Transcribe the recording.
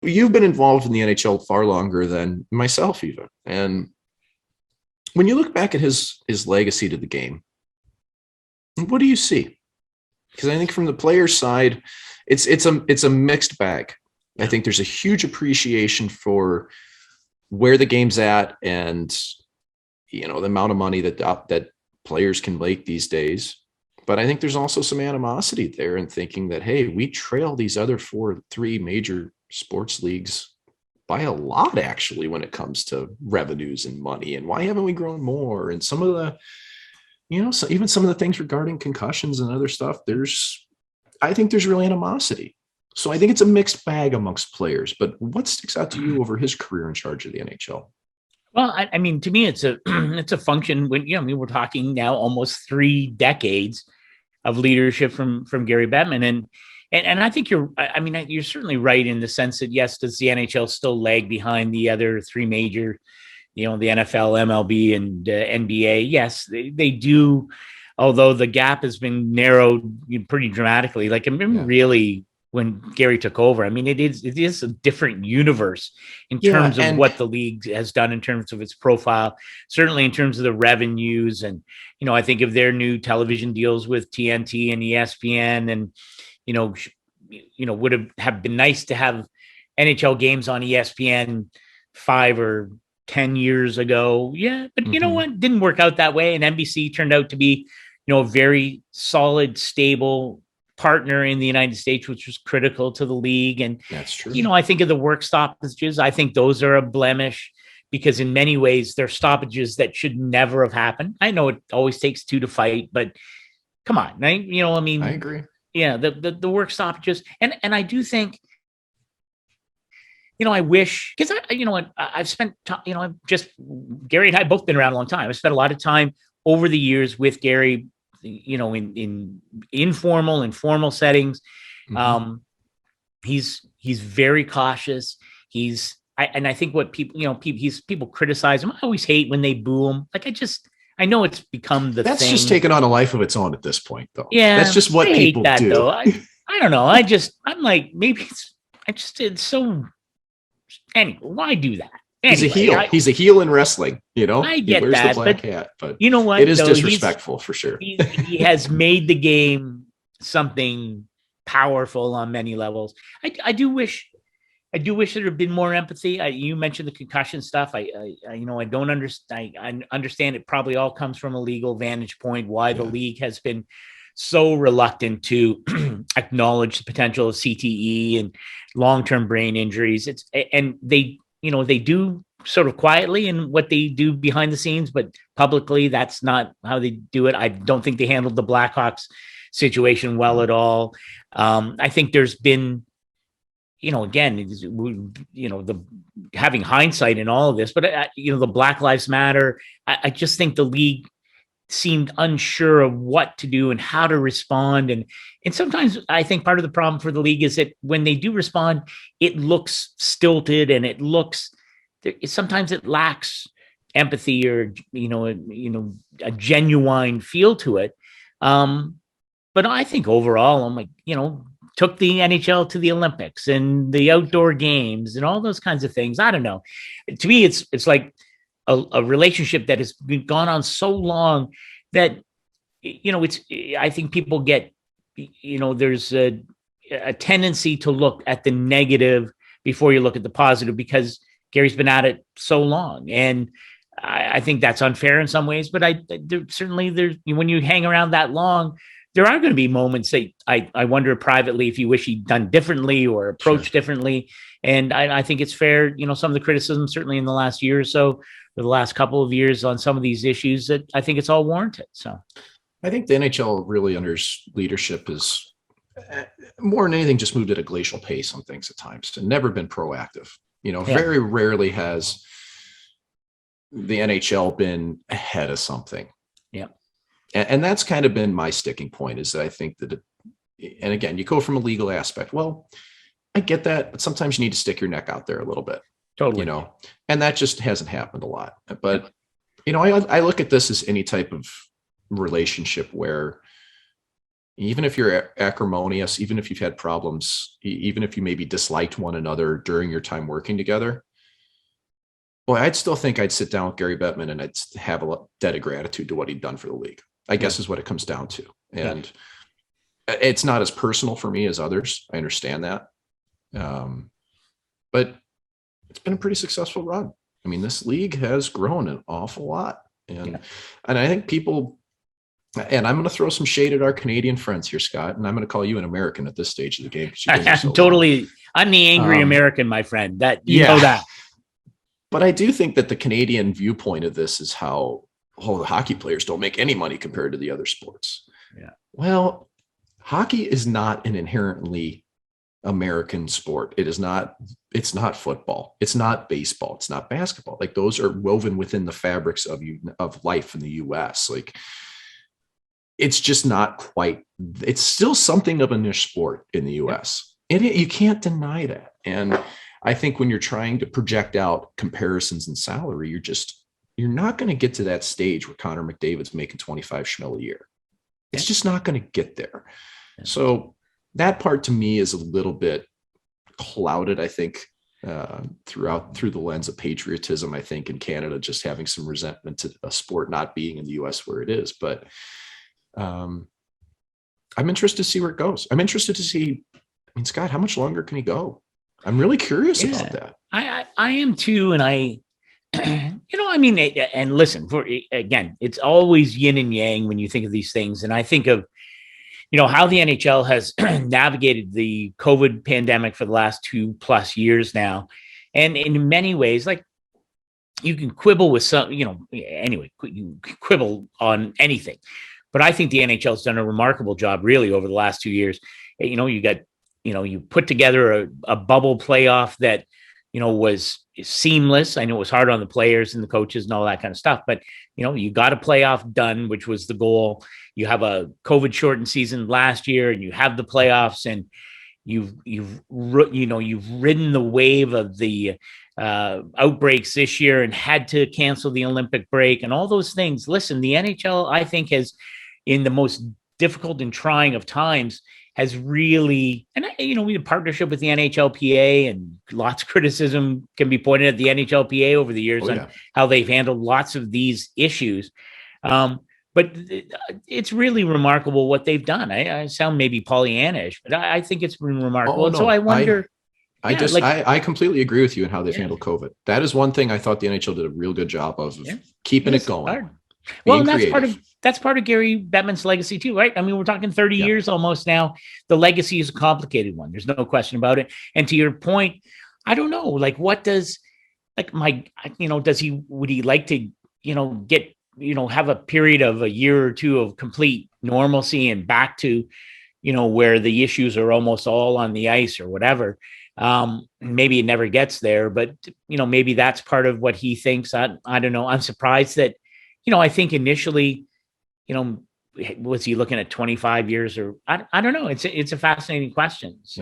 you've been involved in the NHL far longer than myself, even. And when you look back at his legacy to the game, what do you see? Because I think from the player's side, it's a mixed bag. I think there's a huge appreciation for where the game's at, and the amount of money that players can make these days. But I think there's also some animosity there in thinking that, hey, we trail these other three major sports leagues by a lot, actually, when it comes to revenues and money. And why haven't we grown more? And some of the, so even some of the things regarding concussions and other stuff, I think there's real animosity. So I think it's a mixed bag amongst players. But what sticks out to you over his career in charge of the NHL? Well, I mean, to me, it's a it's a function when we're talking now almost 3 decades of leadership from Gary Bettman, and I think you're certainly right in the sense that yes, does the NHL still lag behind the other three major, the NFL, MLB, and NBA? Yes, they do. Although the gap has been narrowed pretty dramatically. Like I remember really when Gary took over. I mean, it is a different universe in terms of what the league has done in terms of its profile, certainly in terms of the revenues. And, I think of their new television deals with TNT and ESPN, and, would have been nice to have NHL games on ESPN 5 or 10 years ago. Yeah. But you know what? Didn't work out that way. And NBC turned out to be, a very solid, stable partner in the United States, which was critical to the league. And that's true. I think of the work stoppages. I think those are a blemish because in many ways they're stoppages that should never have happened. I know it always takes two to fight, but come on, I agree. Yeah, the work stoppages, and I do think, I wish, because I've spent I've just Gary and I both been around a long time. I've spent a lot of time over the years with Gary, in informal and formal settings. He's very cautious. And I think what people criticize him. I always hate when they boo him. Like I know it's become the that's thing. Just taken on a life of its own at this point, though. Yeah, that's just what people do. Though. I don't know. I'm like, maybe it's so. Anyway, why do that? Anyway, he's a heel. He's a heel in wrestling. I get he wears that, the black hat, but you know what? It is disrespectful for sure. He has made the game something powerful on many levels. I do wish there had been more empathy. You mentioned the concussion stuff. I don't understand. I understand it probably all comes from a legal vantage point. Why the league has been so reluctant to acknowledge the potential of CTE and long-term brain injuries. And they do sort of quietly in what they do behind the scenes, but publicly, that's not how they do it. I don't think they handled the Blackhawks situation well at all. I think there's been, again, the having hindsight in all of this, but the Black Lives Matter. I just think the league seemed unsure of what to do and how to respond. And sometimes I think part of the problem for the league is that when they do respond, it looks stilted and sometimes it lacks empathy or, a genuine feel to it. But I think overall, I'm like, took the NHL to the Olympics and the outdoor games and all those kinds of things. I don't know. To me, it's like a relationship that has gone on so long that, I think people get, there's a tendency to look at the negative before you look at the positive because Gary's been at it so long. And I think that's unfair in some ways, but certainly when you hang around that long, there are going to be moments that I wonder privately if you wish he'd done differently or approached differently. And I think it's fair, some of the criticism, certainly in the last year or so, or the last couple of years on some of these issues, that I think it's all warranted. So I think the NHL really under leadership is more than anything just moved at a glacial pace on things at times and never been proactive. Very rarely has the NHL been ahead of something. Yeah. And that's kind of been my sticking point, is that I think that, and again, you go from a legal aspect. Well, I get that, but sometimes you need to stick your neck out there a little bit. Totally. And that just hasn't happened a lot. But, I look at this as any type of relationship where, even if you're acrimonious, even if you've had problems, even if you maybe disliked one another during your time working together, boy, I'd still think I'd sit down with Gary Bettman and I'd have a debt of gratitude to what he'd done for the league, I guess is what it comes down to. And it's not as personal for me as others. I understand that. But it's been a pretty successful run. I mean, this league has grown an awful lot. And I think people, and I'm going to throw some shade at our Canadian friends here, Scott, and I'm going to call you an American at this stage of the game. So totally. I'm the angry American, my friend. That you know that. But I do think that the Canadian viewpoint of this is how, the hockey players don't make any money compared to the other sports. Yeah. Well, hockey is not an inherently American sport. It's not football. It's not baseball. It's not basketball. Like, those are woven within the fabrics of life in the US. Like, it's just not quite, it's still something of a niche sport in the US. And you can't deny that. And I think when you're trying to project out comparisons in salary, you're not going to get to that stage where Connor McDavid's making 25 schmil a year. It's just not going to get there. So that part to me is a little bit clouded, I think, through the lens of patriotism, I think, in Canada, just having some resentment to a sport not being in the US where it is. But I'm interested to see where it goes. I'm interested to see, I mean, Scott, how much longer can he go? I'm really curious about that. I am too. And I mean, and listen, again, it's always yin and yang when you think of these things. And I think of, how the NHL has navigated the COVID pandemic for the last 2+ years now. And in many ways, like, you can quibble with some, anyway, you quibble on anything. But I think the NHL has done a remarkable job really over the last 2 years. You put together a bubble playoff that, was seamless. I know it was hard on the players and the coaches and all that kind of stuff, but, you got a playoff done, which was the goal. You have a COVID shortened season last year, and you have the playoffs, and you've ridden the wave of the outbreaks this year and had to cancel the Olympic break and all those things. Listen, the NHL, I think, has, in the most difficult and trying of times, has really, and we have a partnership with the NHLPA, and lots of criticism can be pointed at the NHLPA over the years on how they've handled lots of these issues. But it's really remarkable what they've done. I sound maybe Pollyannish, but I think it's been remarkable. And so I wonder. I completely agree with you in how they've handled COVID. That is one thing I thought the NHL did a real good job of keeping it going. Hard. Well, and that's part of Gary Bettman's legacy too, right? I mean, we're talking 30 years almost now. The legacy is a complicated one. There's no question about it. And to your point, I don't know, like, what does, like, would he like to, get, have a period of a year or two of complete normalcy and back to, where the issues are almost all on the ice or whatever. Maybe it never gets there, but, maybe that's part of what he thinks. I don't know. I'm surprised that, I think initially, was he looking at 25 years or I don't know. It's a fascinating question. So.